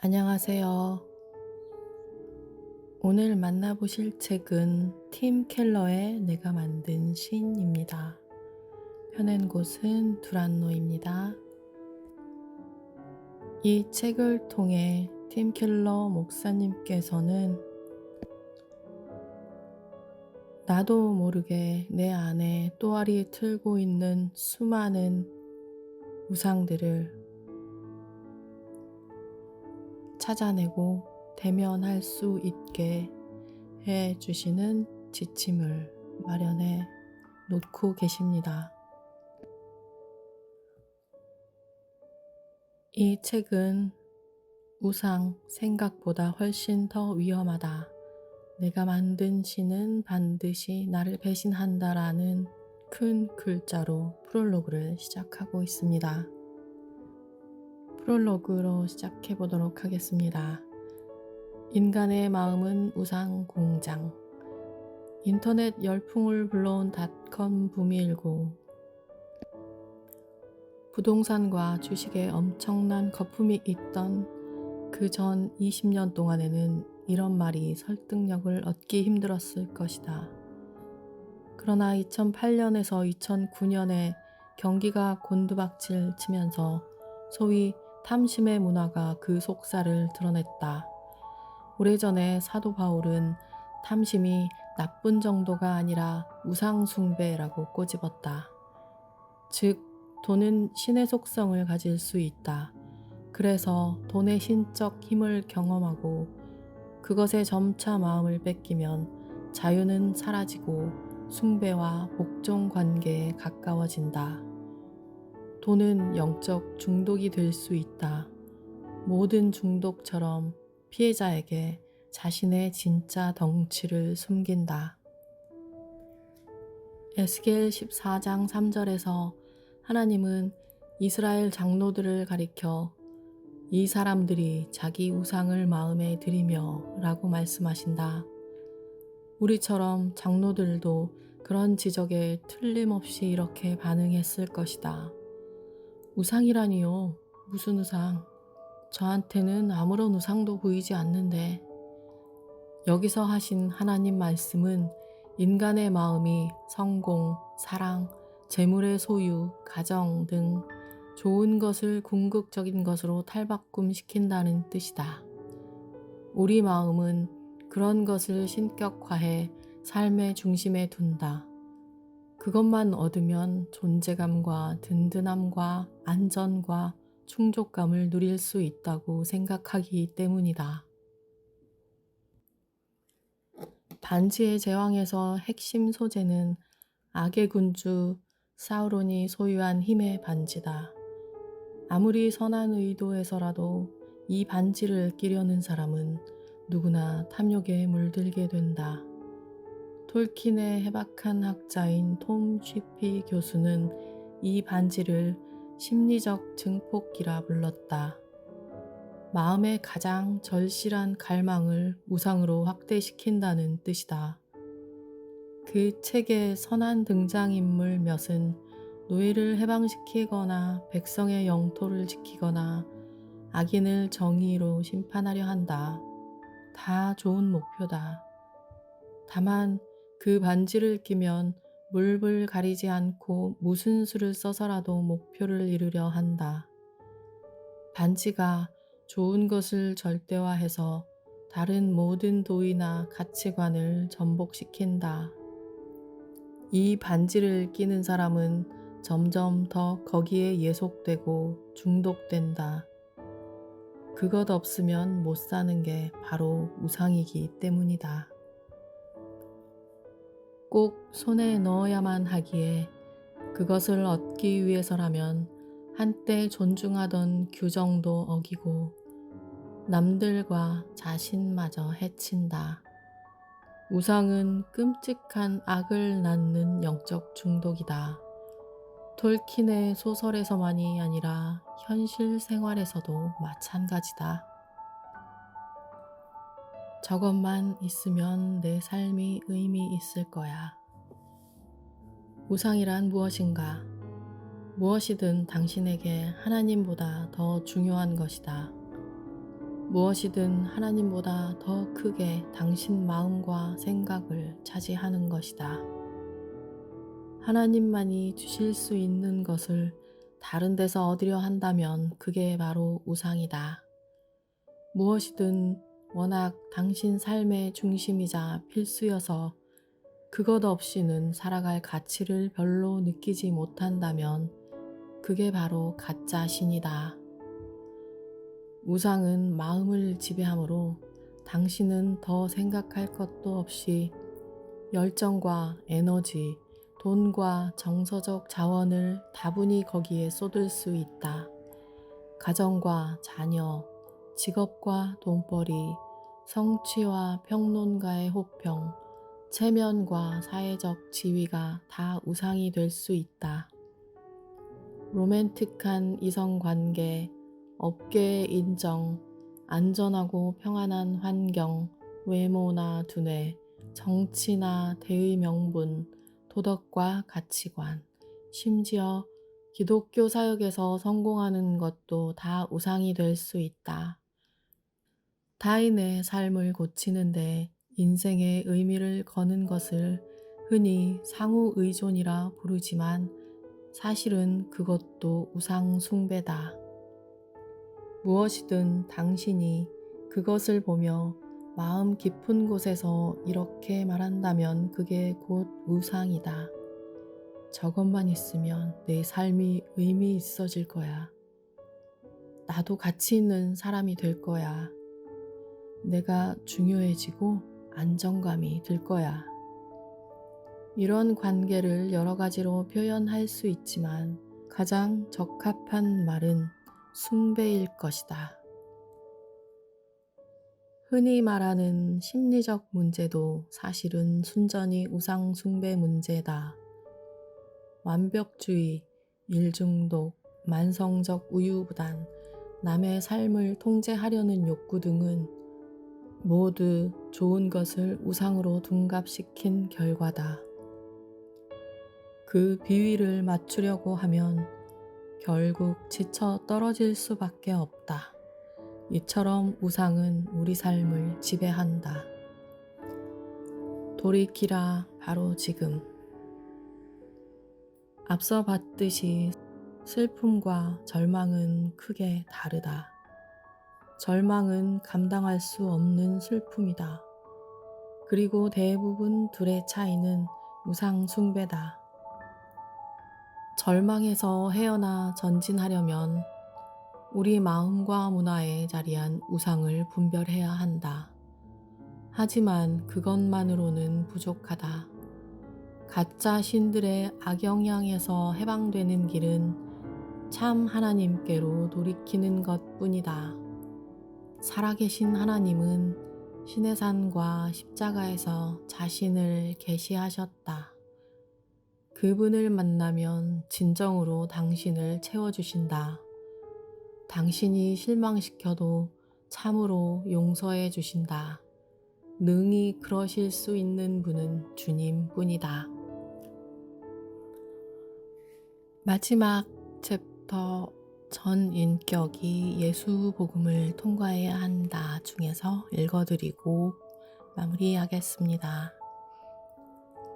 안녕하세요. 오늘 만나보실 책은 팀 켈러의 내가 만든 신입니다. 펴낸 곳은 두란노입니다. 이 책을 통해 팀 켈러 목사님께서는 나도 모르게 내 안에 또아리 틀고 있는 수많은 우상들을 찾아내고 대면할 수 있게 해 주시는 지침을 마련해 놓고 계십니다. 이 책은 우상 생각보다 훨씬 더 위험하다. 내가 만든 신은 반드시 나를 배신한다라는 큰 글자로 프롤로그를 시작하고 있습니다. 프롤로그로 시작해 보도록 하겠습니다. 인간의 마음은 우상 공장. 인터넷 열풍을 불러온 닷컴 붐이 일고 부동산과 주식에 엄청난 거품이 있던 그 전 20년 동안에는 이런 말이 설득력을 얻기 힘들었을 것이다. 그러나 2008년에서 2009년에 경기가 곤두박질 치면서 소위 탐심의 문화가 그 속살을 드러냈다. 오래전에 사도 바울은 탐심이 나쁜 정도가 아니라 우상숭배라고 꼬집었다. 즉, 돈은 신의 속성을 가질 수 있다. 그래서 돈의 신적 힘을 경험하고 그것에 점차 마음을 뺏기면 자유는 사라지고 숭배와 복종 관계에 가까워진다. 돈은 영적 중독이 될 수 있다. 모든 중독처럼 피해자에게 자신의 진짜 덩치를 숨긴다. 에스겔 14장 3절에서 하나님은 이스라엘 장로들을 가리켜 이 사람들이 자기 우상을 마음에 들이며 라고 말씀하신다. 우리처럼 장로들도 그런 지적에 틀림없이 이렇게 반응했을 것이다. 우상이라니요? 무슨 우상? 저한테는 아무런 우상도 보이지 않는데. 여기서 하신 하나님 말씀은 인간의 마음이 성공, 사랑, 재물의 소유, 가정 등 좋은 것을 궁극적인 것으로 탈바꿈시킨다는 뜻이다. 우리 마음은 그런 것을 신격화해 삶의 중심에 둔다. 그것만 얻으면 존재감과 든든함과 안전과 충족감을 누릴 수 있다고 생각하기 때문이다. 반지의 제왕에서 핵심 소재는 악의 군주 사우론이 소유한 힘의 반지다. 아무리 선한 의도에서라도 이 반지를 끼려는 사람은 누구나 탐욕에 물들게 된다. 톨킨의 해박한 학자인 톰 쉬피 교수는 이 반지를 심리적 증폭기라 불렀다. 마음의 가장 절실한 갈망을 우상으로 확대시킨다는 뜻이다. 그 책의 선한 등장인물 몇은 노예를 해방시키거나 백성의 영토를 지키거나 악인을 정의로 심판하려 한다. 다 좋은 목표다. 다만 그 반지를 끼면 물불 가리지 않고 무슨 수를 써서라도 목표를 이루려 한다. 반지가 좋은 것을 절대화해서 다른 모든 도의나 가치관을 전복시킨다. 이 반지를 끼는 사람은 점점 더 거기에 예속되고 중독된다. 그것 없으면 못 사는 게 바로 우상이기 때문이다. 꼭 손에 넣어야만 하기에 그것을 얻기 위해서라면 한때 존중하던 규정도 어기고 남들과 자신마저 해친다. 우상은 끔찍한 악을 낳는 영적 중독이다. 톨킨의 소설에서만이 아니라 현실 생활에서도 마찬가지다. 저것만 있으면 내 삶이 의미 있을 거야. 우상이란 무엇인가? 무엇이든 당신에게 하나님보다 더 중요한 것이다. 무엇이든 하나님보다 더 크게 당신 마음과 생각을 차지하는 것이다. 하나님만이 주실 수 있는 것을 다른 데서 얻으려 한다면 그게 바로 우상이다. 무엇이든 워낙 당신 삶의 중심이자 필수여서 그것 없이는 살아갈 가치를 별로 느끼지 못한다면 그게 바로 가짜 신이다. 우상은 마음을 지배하므로 당신은 더 생각할 것도 없이 열정과 에너지, 돈과 정서적 자원을 다분히 거기에 쏟을 수 있다. 가정과 자녀, 직업과 돈벌이, 성취와 평론가의 호평, 체면과 사회적 지위가 다 우상이 될 수 있다. 로맨틱한 이성관계, 업계의 인정, 안전하고 평안한 환경, 외모나 두뇌, 정치나 대의 명분, 도덕과 가치관, 심지어 기독교 사역에서 성공하는 것도 다 우상이 될 수 있다. 타인의 삶을 고치는데 인생의 의미를 거는 것을 흔히 상호의존이라 부르지만 사실은 그것도 우상 숭배다. 무엇이든 당신이 그것을 보며 마음 깊은 곳에서 이렇게 말한다면 그게 곧 우상이다. 저것만 있으면 내 삶이 의미 있어질 거야. 나도 가치 있는 사람이 될 거야. 내가 중요해지고 안정감이 들 거야. 이런 관계를 여러 가지로 표현할 수 있지만 가장 적합한 말은 숭배일 것이다. 흔히 말하는 심리적 문제도 사실은 순전히 우상 숭배 문제다. 완벽주의, 일중독, 만성적 우유부단, 남의 삶을 통제하려는 욕구 등은 모두 좋은 것을 우상으로 둔갑시킨 결과다. 그 비위를 맞추려고 하면 결국 지쳐 떨어질 수밖에 없다. 이처럼 우상은 우리 삶을 지배한다. 돌이키라 바로 지금. 앞서 봤듯이 슬픔과 절망은 크게 다르다. 절망은 감당할 수 없는 슬픔이다. 그리고 대부분 둘의 차이는 우상 숭배다. 절망에서 헤어나 전진하려면 우리 마음과 문화에 자리한 우상을 분별해야 한다. 하지만 그것만으로는 부족하다. 가짜 신들의 악영향에서 해방되는 길은 참 하나님께로 돌이키는 것뿐이다. 살아계신 하나님은 시내산과 십자가에서 자신을 계시하셨다. 그분을 만나면 진정으로 당신을 채워주신다. 당신이 실망시켜도 참으로 용서해 주신다. 능히 그러실 수 있는 분은 주님뿐이다. 마지막 챕터 전 인격이 예수 복음을 통과해야 한다 중에서 읽어드리고 마무리하겠습니다.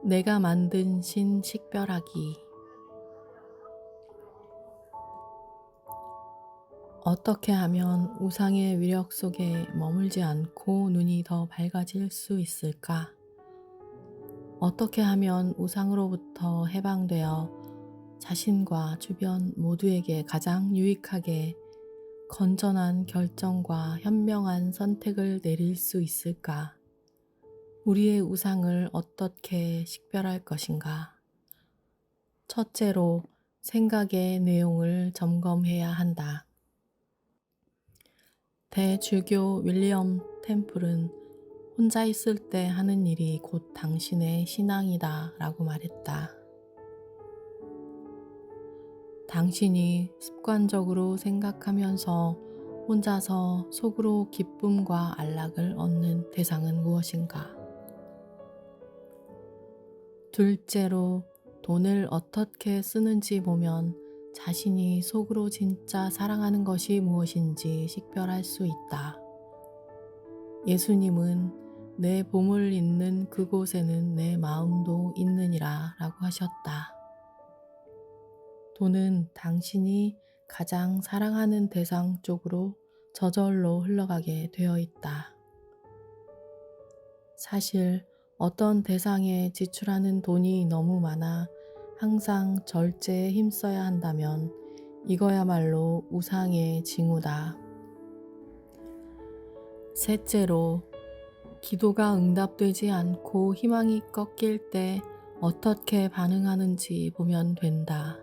내가 만든 신 식별하기. 어떻게 하면 우상의 위력 속에 머물지 않고 눈이 더 밝아질 수 있을까? 어떻게 하면 우상으로부터 해방되어 자신과 주변 모두에게 가장 유익하게 건전한 결정과 현명한 선택을 내릴 수 있을까? 우리의 우상을 어떻게 식별할 것인가? 첫째로 생각의 내용을 점검해야 한다. 대주교 윌리엄 템플은 혼자 있을 때 하는 일이 곧 당신의 신앙이다 라고 말했다. 당신이 습관적으로 생각하면서 혼자서 속으로 기쁨과 안락을 얻는 대상은 무엇인가? 둘째로 돈을 어떻게 쓰는지 보면 자신이 속으로 진짜 사랑하는 것이 무엇인지 식별할 수 있다. 예수님은 내 보물 있는 그곳에는 내 마음도 있느니라 라고 하셨다. 돈은 당신이 가장 사랑하는 대상 쪽으로 저절로 흘러가게 되어 있다. 사실 어떤 대상에 지출하는 돈이 너무 많아 항상 절제에 힘써야 한다면 이거야말로 우상의 징후다. 셋째로, 기도가 응답되지 않고 희망이 꺾일 때 어떻게 반응하는지 보면 된다.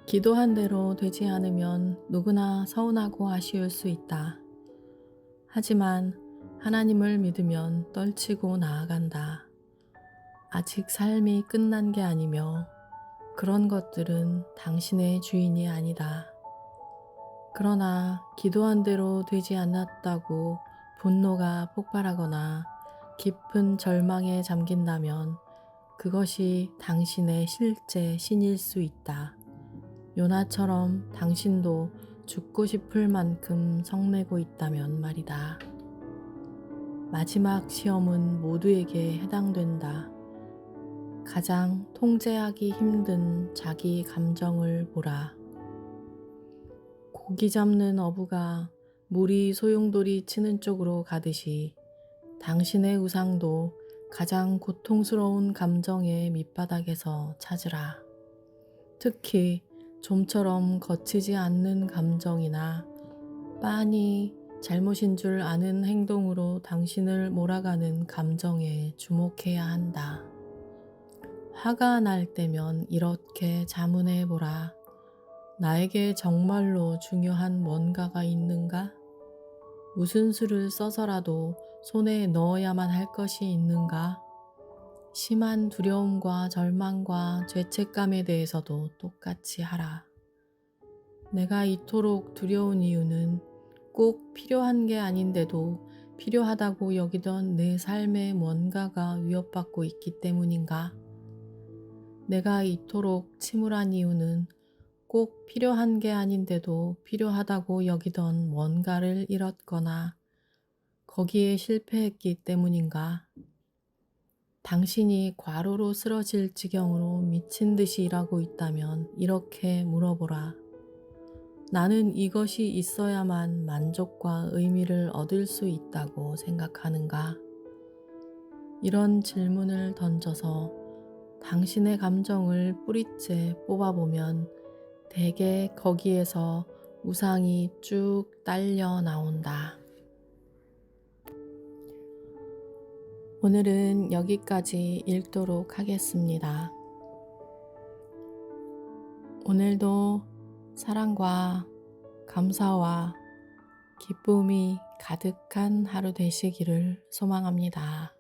기도한 대로 되지 않으면 누구나 서운하고 아쉬울 수 있다. 하지만 하나님을 믿으면 떨치고 나아간다. 아직 삶이 끝난 게 아니며 그런 것들은 당신의 주인이 아니다. 그러나 기도한 대로 되지 않았다고 분노가 폭발하거나 깊은 절망에 잠긴다면 그것이 당신의 실제 신일 수 있다. 요나처럼 당신도 죽고 싶을 만큼 성내고 있다면 말이다. 마지막 시험은 모두에게 해당된다. 가장 통제하기 힘든 자기 감정을 보라. 고기 잡는 어부가 물이 소용돌이 치는 쪽으로 가듯이 당신의 우상도 가장 고통스러운 감정의 밑바닥에서 찾으라. 특히 좀처럼 거치지 않는 감정이나 빤히 잘못인 줄 아는 행동으로 당신을 몰아가는 감정에 주목해야 한다. 화가 날 때면 이렇게 자문해 보라. 나에게 정말로 중요한 뭔가가 있는가? 무슨 수를 써서라도 손에 넣어야만 할 것이 있는가? 심한 두려움과 절망과 죄책감에 대해서도 똑같이 하라. 내가 이토록 두려운 이유는 꼭 필요한 게 아닌데도 필요하다고 여기던 내 삶의 뭔가가 위협받고 있기 때문인가? 내가 이토록 침울한 이유는 꼭 필요한 게 아닌데도 필요하다고 여기던 뭔가를 잃었거나 거기에 실패했기 때문인가? 당신이 과로로 쓰러질 지경으로 미친 듯이 일하고 있다면 이렇게 물어보라. 나는 이것이 있어야만 만족과 의미를 얻을 수 있다고 생각하는가? 이런 질문을 던져서 당신의 감정을 뿌리째 뽑아보면 대개 거기에서 우상이 쭉 딸려 나온다. 오늘은 여기까지 읽도록 하겠습니다. 오늘도 사랑과 감사와 기쁨이 가득한 하루 되시기를 소망합니다.